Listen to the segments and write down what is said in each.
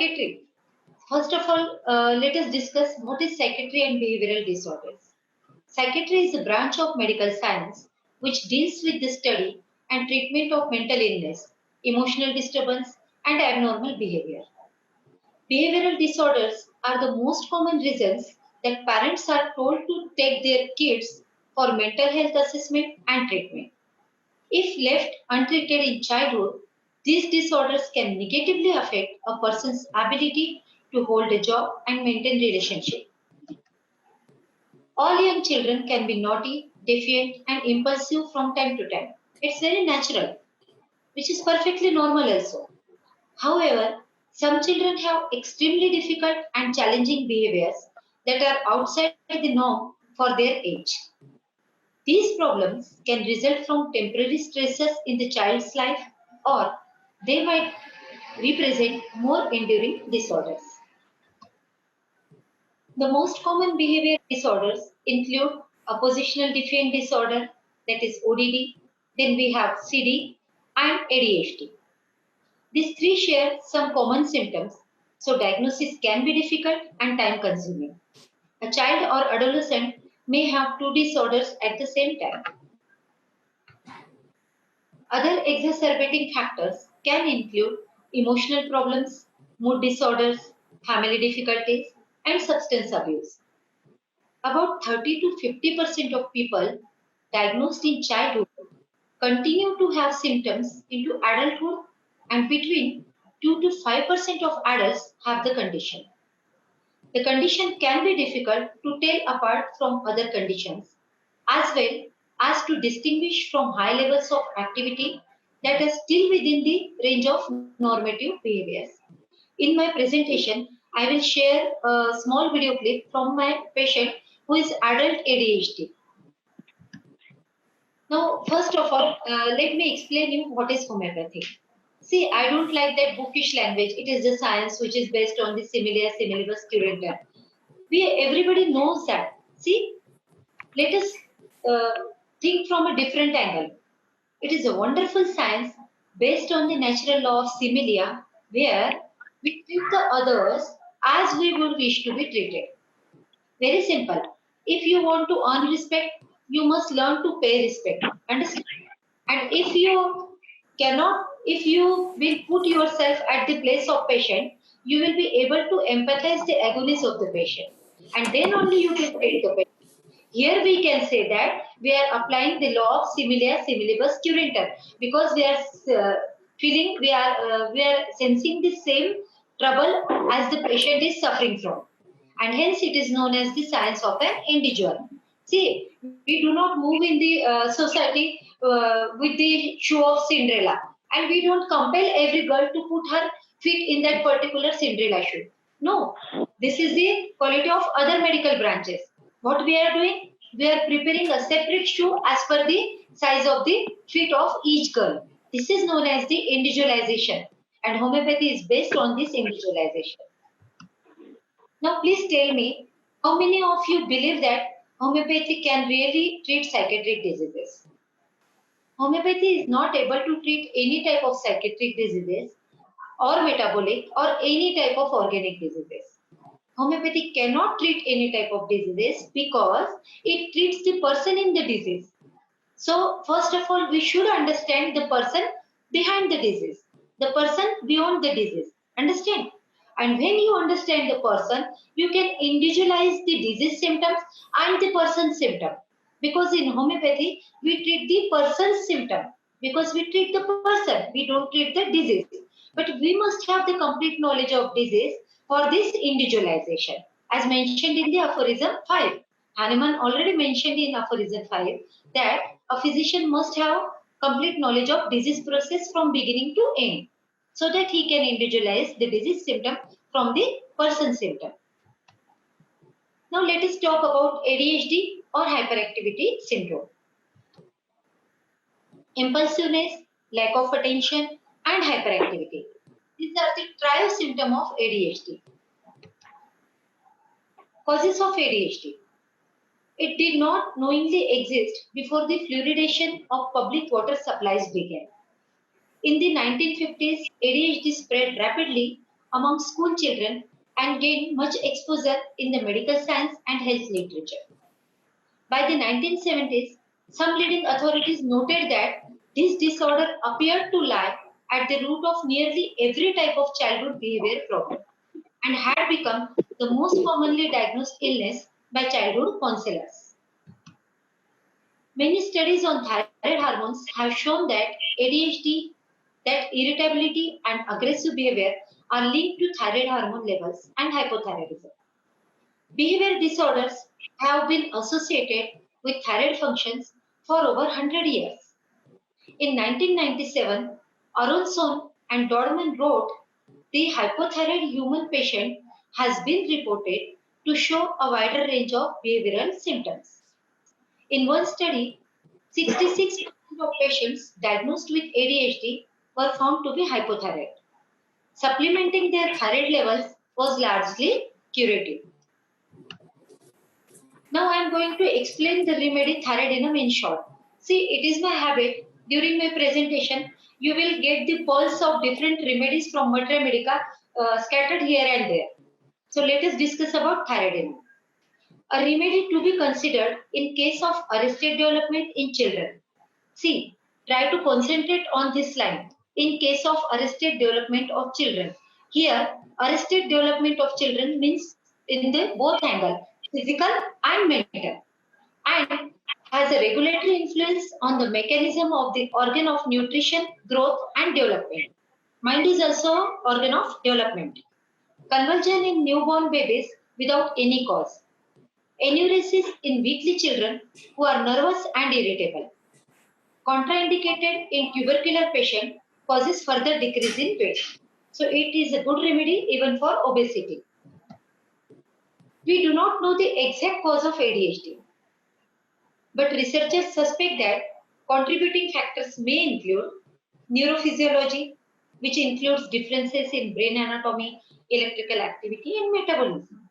Psychiatry. First of all, let us discuss what is psychiatry and behavioral disorders. Psychiatry is a branch of medical science which deals with the study and treatment of mental illness, emotional disturbance, and abnormal behavior. Behavioral disorders are the most common reasons that parents are told to take their kids for mental health assessment and treatment. If left untreated in childhood, these disorders can negatively affect a person's ability to hold a job and maintain relationship. All young children can be naughty, defiant, and impulsive from time to time. It's very natural, which is perfectly normal also. However, some children have extremely difficult and challenging behaviors that are outside the norm for their age. These problems can result from temporary stresses in the child's life, or they might represent more enduring disorders. The most common behavior disorders include oppositional defiant disorder, that is ODD, then we have CD and ADHD. These three share some common symptoms, so diagnosis can be difficult and time consuming. A child or adolescent may have two disorders at the same time. Other exacerbating factors can include emotional problems, mood disorders, family difficulties, and substance abuse. About 30 to 50% of people diagnosed in childhood continue to have symptoms into adulthood, and between 2 to 5% of adults have the condition. The condition can be difficult to tell apart from other conditions, as well as to distinguish from high levels of activity that are still within the range of normative behaviors. In my presentation, I will share a small video clip from my patient who is adult ADHD. Now, first of all, let me explain you what is homeopathy. See, I don't like that bookish language. It is the science which is based on the similia similibus curantur. Everybody knows that. See, let us uh, think from a different angle. It is a wonderful science based on the natural law of similia, where we treat the others as we would wish to be treated. Very simple. If you want to earn respect, you must learn to pay respect. Understand? And if you will put yourself at the place of patient, you will be able to empathize the agonies of the patient. And then only you can treat the patient. Here we can say that we are applying the law of similia similibus curantur, because we are we are sensing the same trouble as the patient is suffering from, and hence it is known as the science of an individual. See, we do not move in the society with the shoe of Cinderella, and we don't compel every girl to put her feet in that particular Cinderella shoe. No, this is the quality of other medical branches. What we are doing? We are preparing a separate shoe as per the size of the feet of each girl. This is known as the individualization, and homeopathy is based on this individualization. Now, please tell me, how many of you believe that homeopathy can really treat psychiatric diseases? Homeopathy is not able to treat any type of psychiatric diseases or metabolic or any type of organic diseases. Homeopathy cannot treat any type of diseases because it treats the person in the disease. So, first of all, we should understand the person behind the disease, the person beyond the disease. Understand? And when you understand the person, you can individualize the disease symptoms and the person's symptom. Because in homeopathy, we treat the person's symptom, because we treat the person, we don't treat the disease. But we must have the complete knowledge of disease for this individualization. As mentioned in the aphorism 5. Hahnemann already mentioned in aphorism 5 that a physician must have complete knowledge of disease process from beginning to end, so that he can individualize the disease symptom from the person symptom. Now let us talk about ADHD or hyperactivity syndrome. Impulsiveness, lack of attention, and hyperactivity. These are the trio symptoms of ADHD. Causes of ADHD. It did not knowingly exist before the fluoridation of public water supplies began. In the 1950s, ADHD spread rapidly among school children and gained much exposure in the medical science and health literature. By the 1970s, some leading authorities noted that this disorder appeared to lie at the root of nearly every type of childhood behavior problem and had become the most commonly diagnosed illness by childhood counselors. Many studies on thyroid hormones have shown that ADHD, that irritability and aggressive behavior are linked to thyroid hormone levels and hypothyroidism. Behavior disorders have been associated with thyroid functions for over 100 years. In 1997, Aronson and Dodman wrote, the hypothyroid human patient has been reported to show a wider range of behavioral symptoms. In one study, 66% of patients diagnosed with ADHD were found to be hypothyroid. Supplementing their thyroid levels was largely curative. Now I am going to explain the remedy thyroidinum in short. See, it is my habit during my presentation, you will get the pulse of different remedies from Matra Medica scattered here and there. So let us discuss about thyroidinum. A remedy to be considered in case of arrested development in children. See, try to concentrate on this line. In case of arrested development of children. Here, arrested development of children means in the both angle, physical and mental, and has a regulatory influence on the mechanism of the organ of nutrition, growth and development. Mind is also organ of development. Convulsion in newborn babies without any cause. Enuresis in weakly children who are nervous and irritable. Contraindicated in tubercular patient, causes further decrease in weight. So it is a good remedy even for obesity. We do not know the exact cause of ADHD, but researchers suspect that contributing factors may include neurophysiology, which includes differences in brain anatomy, electrical activity, and metabolism.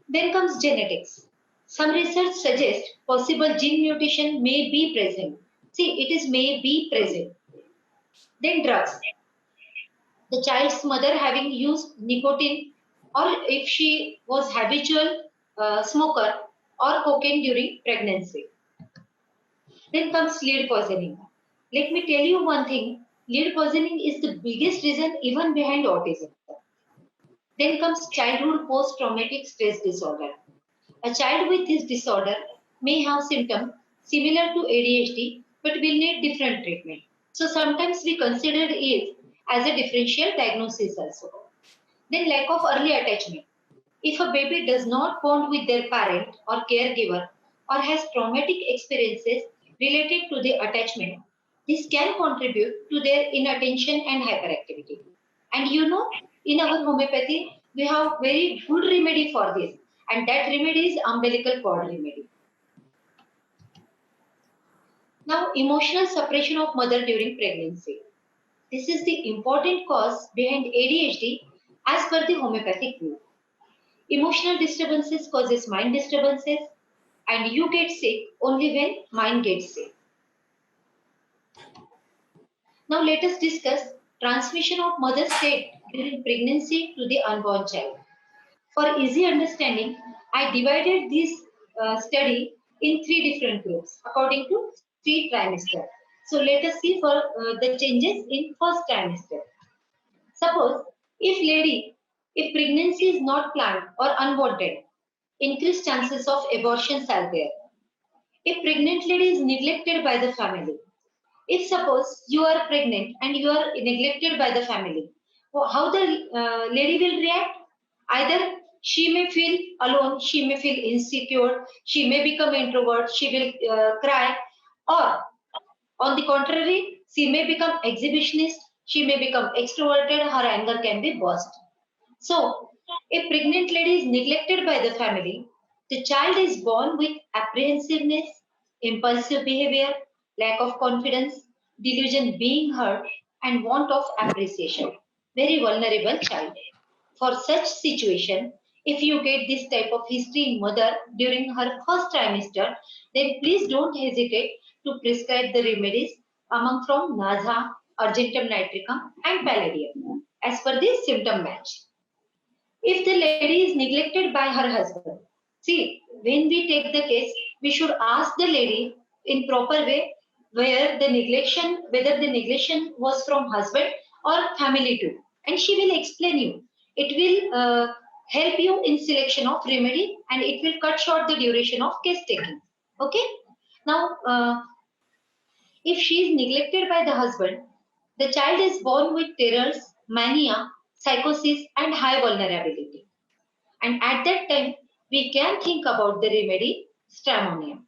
Then comes genetics. Some research suggests possible gene mutation may be present. See, it is may be present. Then drugs. The child's mother having used nicotine, or if she was habitual smoker or cocaine during pregnancy. Then comes lead poisoning. Let me tell you one thing, lead poisoning is the biggest reason even behind autism. Then comes childhood post-traumatic stress disorder. A child with this disorder may have symptoms similar to ADHD but will need different treatment. So sometimes we consider it as a differential diagnosis also. Then lack of early attachment. If a baby does not bond with their parent or caregiver or has traumatic experiences related to the attachment, this can contribute to their inattention and hyperactivity. And you know, in our homeopathy, we have very good remedy for this, and that remedy is umbilical cord remedy. Now, emotional suppression of mother during pregnancy. This is the important cause behind ADHD as per the homeopathic view. Emotional disturbances causes mind disturbances, and you get sick only when mind gets sick. Now let us discuss transmission of mother's state during pregnancy to the unborn child. For easy understanding, I divided this study in three different groups according to 3 trimester. So let us see for the changes in first trimester. Suppose if pregnancy is not planned or unwanted, increased chances of abortions are there. If pregnant lady is neglected by the family, if suppose you are pregnant and you are neglected by the family, how the lady will react? Either she may feel alone, she may feel insecure, she may become introvert, she will cry, or on the contrary, she may become exhibitionist, she may become extroverted, her anger can be burst. So, a pregnant lady is neglected by the family. The child is born with apprehensiveness, impulsive behavior, lack of confidence, delusion being hurt, and want of appreciation. Very vulnerable child. For such situation, if you get this type of history in mother during her first trimester, then please don't hesitate to prescribe the remedies among from Naza, Argentum nitricum, and Palladium. as per the symptom match. If the lady is neglected by her husband, see, when we take the case, we should ask the lady in proper way whether the neglection was from husband or family too, and she will explain you. It will help you in selection of remedy, and it will cut short the duration of case taking. Okay. Now, if she is neglected by the husband, the child is born with terrors, mania, psychosis, and high vulnerability. And at that time, we can think about the remedy, stramonium.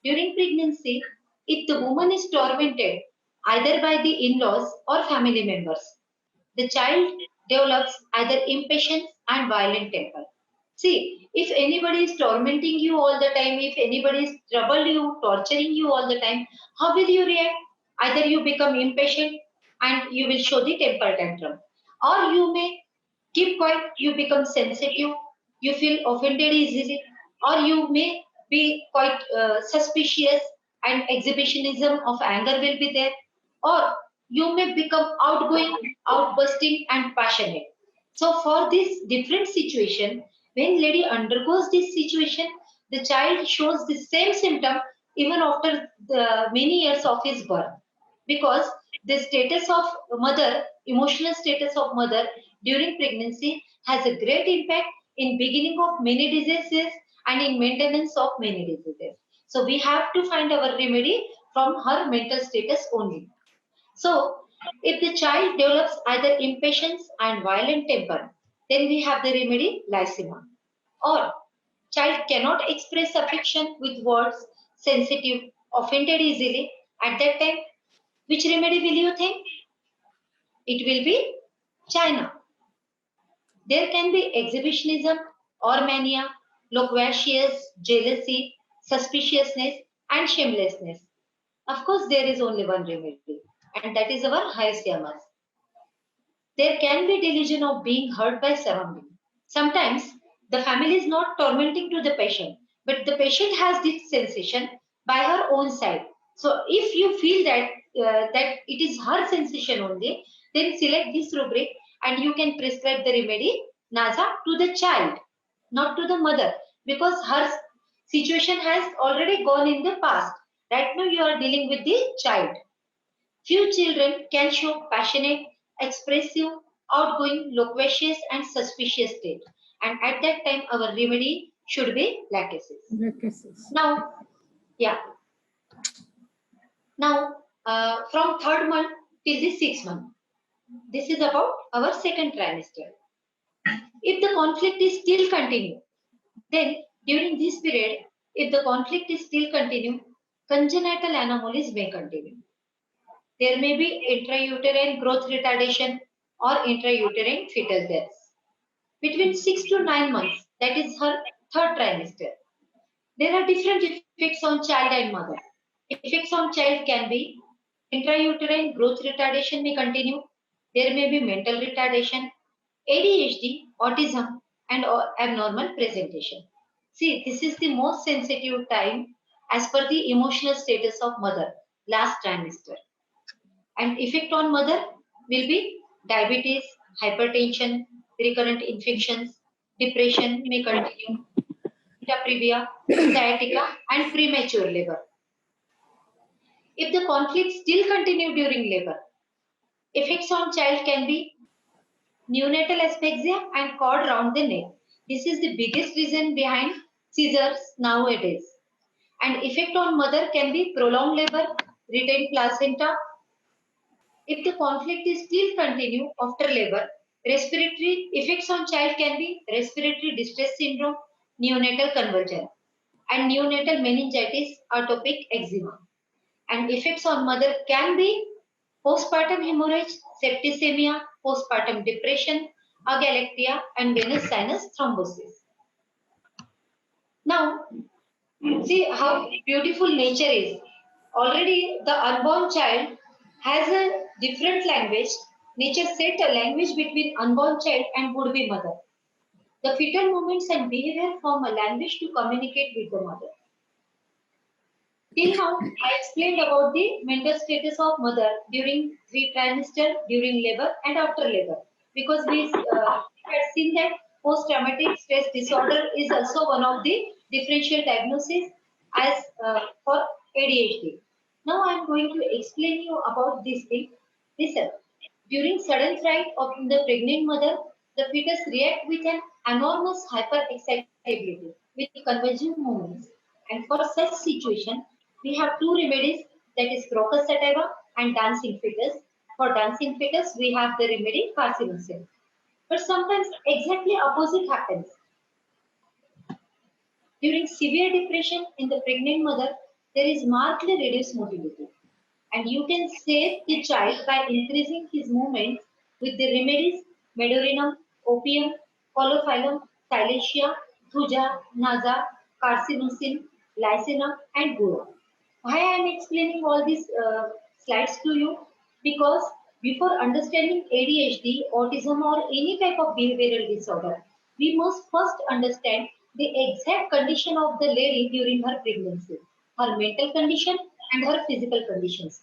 During pregnancy, if the woman is tormented either by the in-laws or family members, the child develops either impatience and violent temper. See, if anybody is tormenting you all the time, if anybody is troubling you, torturing you all the time, how will you react? Either you become impatient and you will show the temper tantrum, or you may keep quiet, you become sensitive, you feel offended easily, or you may be quite suspicious and exhibitionism of anger will be there, or you may become outgoing, outbursting, and passionate. So, for this different situation, when lady undergoes this situation, the child shows the same symptom even after the many years of his birth, because the status of mother, emotional status of mother during pregnancy has a great impact in beginning of many diseases and in maintenance of many diseases. So we have to find our remedy from her mental status only. So if the child develops either impatience and violent temper, then we have the remedy lysima. Or child cannot express affection with words, sensitive, offended easily. At that time, which remedy will you think? It will be China. There can be exhibitionism or mania, loquacious, jealousy, suspiciousness, and shamelessness. Of course, there is only one remedy, and that is our highest yamas. There can be delusion of being hurt by surrounding. Sometimes the family is not tormenting to the patient, but the patient has this sensation by her own side. So if you feel that it is her sensation only, then select this rubric and you can prescribe the remedy NASA to the child, not to the mother, because her situation has already gone in the past. Right now you are dealing with the child. Few children can show passionate, expressive, outgoing, loquacious, and suspicious state. And at that time, our remedy should be lachesis. Now, yeah. Now, from third month till the sixth month, this is about our second trimester. If the conflict is still continue, then during this period, if the conflict is still continue, congenital anomalies may continue. There may be intrauterine growth retardation or intrauterine fetal deaths. Between 6 to 9 months, that is her third trimester, there are different effects on child and mother. Effects on child can be intrauterine growth retardation may continue. There may be mental retardation, ADHD, autism, and abnormal presentation. See, this is the most sensitive time as per the emotional status of mother, last trimester. And effect on mother will be diabetes, hypertension, recurrent infections, depression may continue, previa, sciatica, and premature labor. If the conflict still continue during labor, effects on child can be neonatal asphyxia and cord round the neck. This is the biggest reason behind seizures nowadays. And effect on mother can be prolonged labor, retained placenta. If the conflict is still continue after labor, respiratory effects on child can be respiratory distress syndrome, neonatal convulsion, and neonatal meningitis, atopic eczema. And effects on mother can be postpartum hemorrhage, septicemia, postpartum depression, agalactia, and venous sinus thrombosis. Now, see how beautiful nature is. Already the unborn child has a different language. Nature set a language between unborn child and would-be mother. The fetal movements and behavior form a language to communicate with the mother. Till now, I explained about the mental status of mother during three trimester, during labor, and after labor. Because we had seen that post-traumatic stress disorder is also one of the differential diagnoses as for ADHD. Now I am going to explain you about this thing. Listen, during sudden fright of the pregnant mother, the fetus react with an enormous hyperexcitability with convulsive movements. And for such situation, we have two remedies, that is crocus sativa and dancing fetus. For dancing fetus, we have the remedy carcinosin. But sometimes exactly opposite happens. During severe depression in the pregnant mother, there is markedly reduced motility. And you can save the child by increasing his movements with the remedies medorinum, opium, colophilum, silesia, thuja, naza, carcinosin, lysinum, and guru. Why I am explaining all these slides to you? Because before understanding ADHD, autism, or any type of behavioral disorder, we must first understand the exact condition of the lady during her pregnancy, her mental condition and her physical conditions.